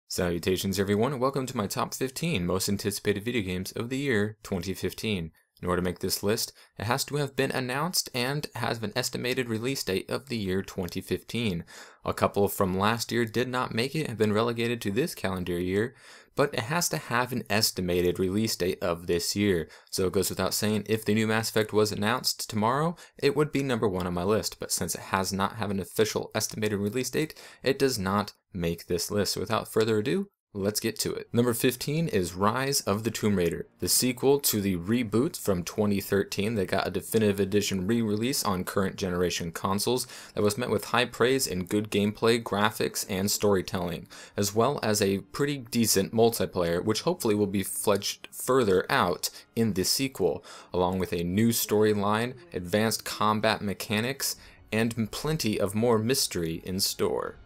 Salutations everyone, and welcome to my top 15 most anticipated video games of the year 2015. In order to make this list, it has to have been announced and has an estimated release date of the year 2015. A couple from last year did not make it and have been relegated to this calendar year, but it has to have an estimated release date of this year. So it goes without saying, if the new Mass Effect was announced tomorrow, it would be number 1 on my list, but since it has not have an official estimated release date, it does not make this list. So without further ado, let's get to it. Number 15 is Rise of the Tomb Raider, the sequel to the reboot from 2013 that got a definitive edition re-release on current generation consoles that was met with high praise and good gameplay, graphics, and storytelling, as well as a pretty decent multiplayer, which hopefully will be fleshed further out in this sequel, along with a new storyline, advanced combat mechanics, and plenty of more mystery in store.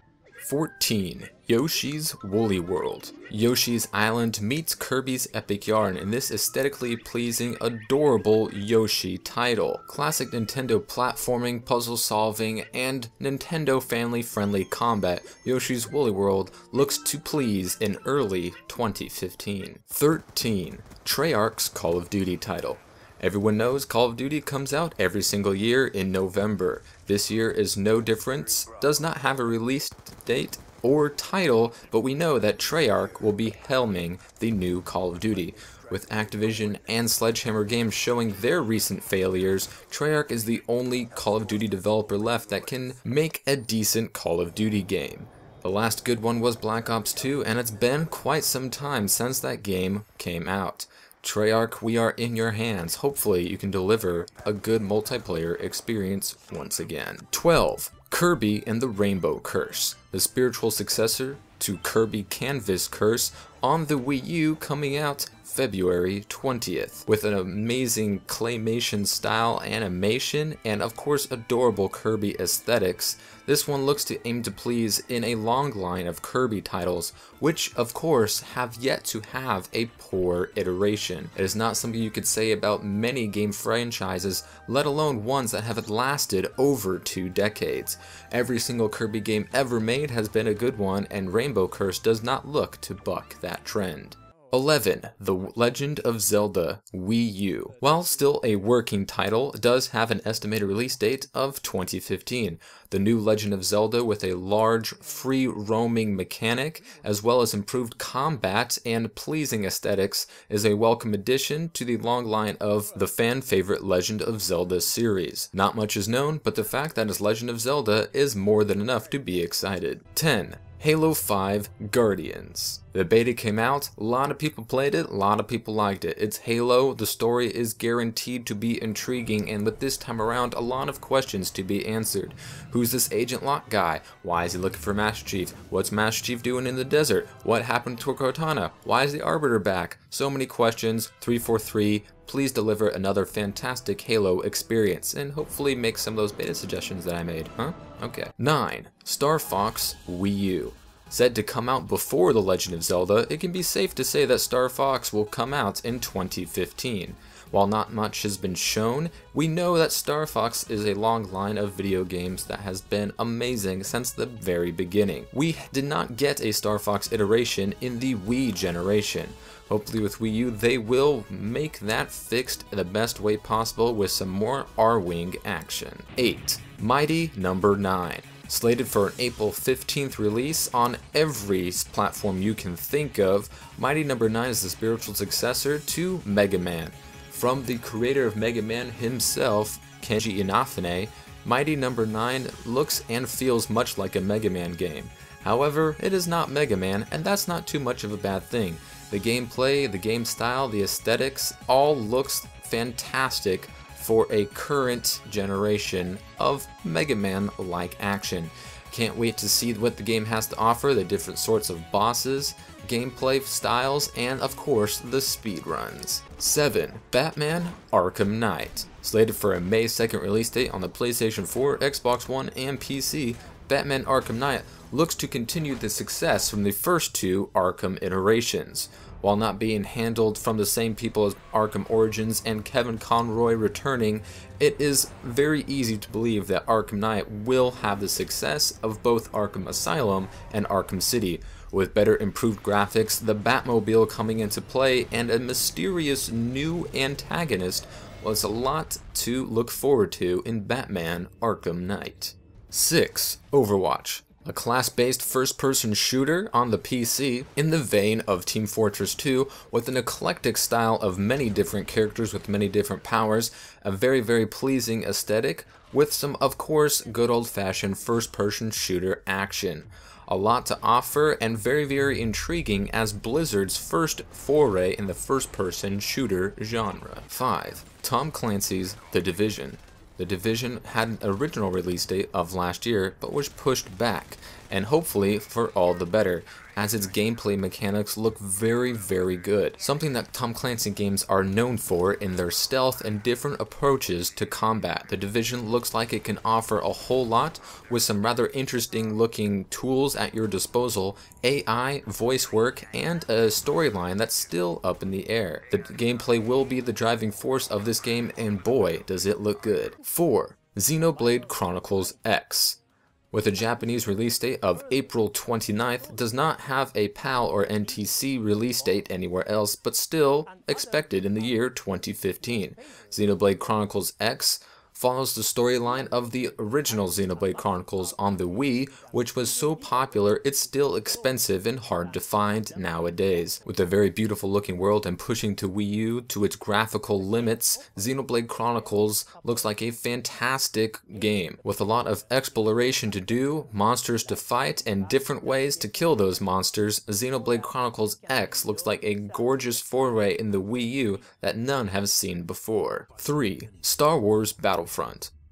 14. Yoshi's Woolly World. Yoshi's Island meets Kirby's Epic Yarn in this aesthetically pleasing, adorable Yoshi title. Classic Nintendo platforming, puzzle solving, and Nintendo family-friendly combat, Yoshi's Woolly World looks to please in early 2015. 13. Treyarch's Call of Duty title. Everyone knows Call of Duty comes out every single year in November. This year is no difference, does not have a release date or title, but we know that Treyarch will be helming the new Call of Duty. With Activision and Sledgehammer Games showing their recent failures, Treyarch is the only Call of Duty developer left that can make a decent Call of Duty game. The last good one was Black Ops 2, and it's been quite some time since that game came out. Treyarch, we are in your hands. Hopefully you can deliver a good multiplayer experience once again. 12. Kirby and the Rainbow Curse, the spiritual successor to Kirby Canvas Curse on the Wii U, coming out February 20th, with an amazing claymation style animation and of course adorable Kirby aesthetics. This one looks to aim to please in a long line of Kirby titles, which of course have yet to have a poor iteration. It is not something you could say about many game franchises, let alone ones that have lasted over 2 decades. Every single Kirby game ever made has been a good one, and Rainbow Curse does not look to buck that trend. 11. The Legend of Zelda Wii U. While still a working title, it does have an estimated release date of 2015. The new Legend of Zelda, with a large, free roaming mechanic, as well as improved combat and pleasing aesthetics, is a welcome addition to the long line of the fan favorite Legend of Zelda series. Not much is known, but the fact that it's Legend of Zelda is more than enough to be excited. 10. Halo 5 Guardians. The beta came out, a lot of people played it, a lot of people liked it. It's Halo, the story is guaranteed to be intriguing, and with this time around, a lot of questions to be answered. Who's this Agent Locke guy? Why is he looking for Master Chief? What's Master Chief doing in the desert? What happened to Cortana? Why is the Arbiter back? So many questions. 343, please deliver another fantastic Halo experience, and hopefully make some of those beta suggestions that I made, huh? Okay. 9. Starfox Wii U. Said to come out before The Legend of Zelda, it can be safe to say that Starfox will come out in 2015. While not much has been shown, we know that Starfox is a long line of video games that has been amazing since the very beginning. We did not get a Starfox iteration in the Wii generation. Hopefully with Wii U, they will make that fixed the best way possible with some more R-Wing action. 8. Mighty No. 9. Slated for an April 15th release on every platform you can think of, Mighty No. 9 is the spiritual successor to Mega Man. From the creator of Mega Man himself, Kenji Inafune, Mighty No. 9 looks and feels much like a Mega Man game. However, it is not Mega Man, and that's not too much of a bad thing. The gameplay, the game style, the aesthetics, all looks fantastic for a current generation of Mega Man-like action. Can't wait to see what the game has to offer, the different sorts of bosses, gameplay styles, and of course the speedruns. 7. Batman Arkham Knight. Slated for a May 2nd release date on the PlayStation 4, Xbox One, and PC, Batman Arkham Knight looks to continue the success from the first 2 Arkham iterations. While not being handled from the same people as Arkham Origins and Kevin Conroy returning, it is very easy to believe that Arkham Knight will have the success of both Arkham Asylum and Arkham City, With better improved graphics, the Batmobile coming into play, and a mysterious new antagonist, was a lot to look forward to in Batman Arkham Knight. 6. Overwatch. A class-based first-person shooter on the PC in the vein of Team Fortress 2 with an eclectic style of many different characters with many different powers, a very pleasing aesthetic with some, of course, good old-fashioned first-person shooter action. A lot to offer and very intriguing as Blizzard's first foray in the first-person shooter genre. 5. Tom Clancy's The Division. The Division had an original release date of last year, but was pushed back, and hopefully for all the better, as its gameplay mechanics look very good. Something that Tom Clancy games are known for in their stealth and different approaches to combat. The Division looks like it can offer a whole lot with some rather interesting looking tools at your disposal, AI, voice work, and a storyline that's still up in the air. The gameplay will be the driving force of this game, and boy does it look good. 4. Xenoblade Chronicles X. With a Japanese release date of April 29th, does not have a PAL or NTC release date anywhere else, but still expected in the year 2015. Xenoblade Chronicles X follows the storyline of the original Xenoblade Chronicles on the Wii, which was so popular it's still expensive and hard to find nowadays. With a very beautiful looking world and pushing to Wii U to its graphical limits, Xenoblade Chronicles looks like a fantastic game. With a lot of exploration to do, monsters to fight, and different ways to kill those monsters, Xenoblade Chronicles X looks like a gorgeous foray in the Wii U that none have seen before. 3. Star Wars Battlefront.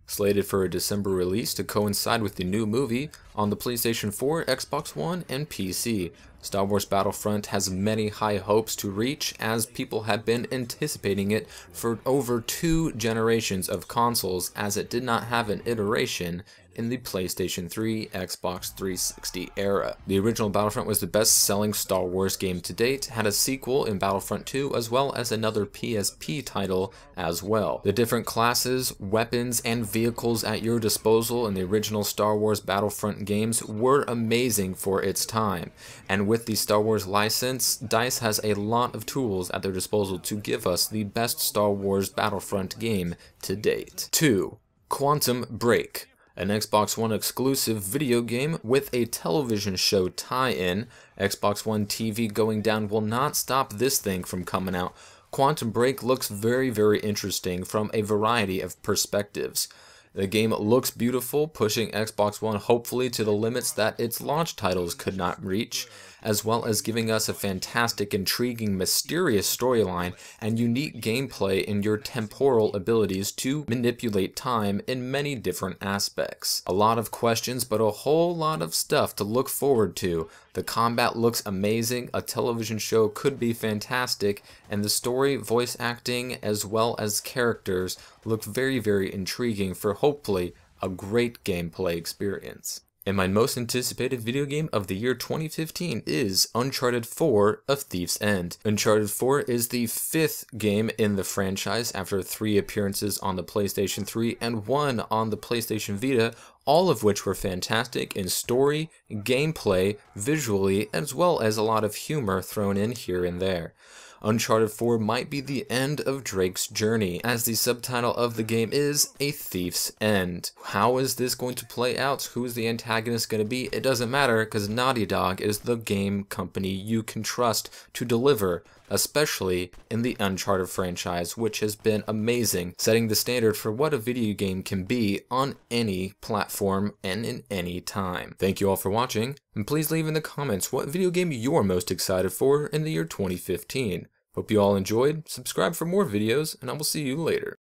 Slated for a December release to coincide with the new movie on the PlayStation 4, Xbox One, and PC. Star Wars Battlefront has many high hopes to reach, as people have been anticipating it for over 2 generations of consoles, as it did not have an iteration in the PlayStation 3, Xbox 360 era. The original Battlefront was the best-selling Star Wars game to date, had a sequel in Battlefront 2, as well as another PSP title as well. The different classes, weapons, and vehicles at your disposal in the original Star Wars Battlefront games were amazing for its time, and with the Star Wars license, DICE has a lot of tools at their disposal to give us the best Star Wars Battlefront game to date. 2. Quantum Break. An Xbox One exclusive video game with a television show tie-in. Xbox One TV going down will not stop this thing from coming out. Quantum Break looks very interesting from a variety of perspectives. The game looks beautiful, pushing Xbox One hopefully to the limits that its launch titles could not reach, as well as giving us a fantastic, intriguing, mysterious storyline and unique gameplay in your temporal abilities to manipulate time in many different aspects. A lot of questions, but a whole lot of stuff to look forward to. The combat looks amazing, a television show could be fantastic, and the story, voice acting, as well as characters look very intriguing for hopefully a great gameplay experience. And my most anticipated video game of the year 2015 is Uncharted 4: A Thief's End. Uncharted 4 is the 5th game in the franchise after 3 appearances on the PlayStation 3 and 1 on the PlayStation Vita, all of which were fantastic in story, gameplay, visually, as well as a lot of humor thrown in here and there. Uncharted 4 might be the end of Drake's journey, as the subtitle of the game is A Thief's End. How is this going to play out? Who is the antagonist going to be? It doesn't matter, because Naughty Dog is the game company you can trust to deliver, especially in the Uncharted franchise, which has been amazing, setting the standard for what a video game can be on any platform and in any time. Thank you all for watching, and please leave in the comments what video game you're most excited for in the year 2015. Hope you all enjoyed, subscribe for more videos, and I will see you later.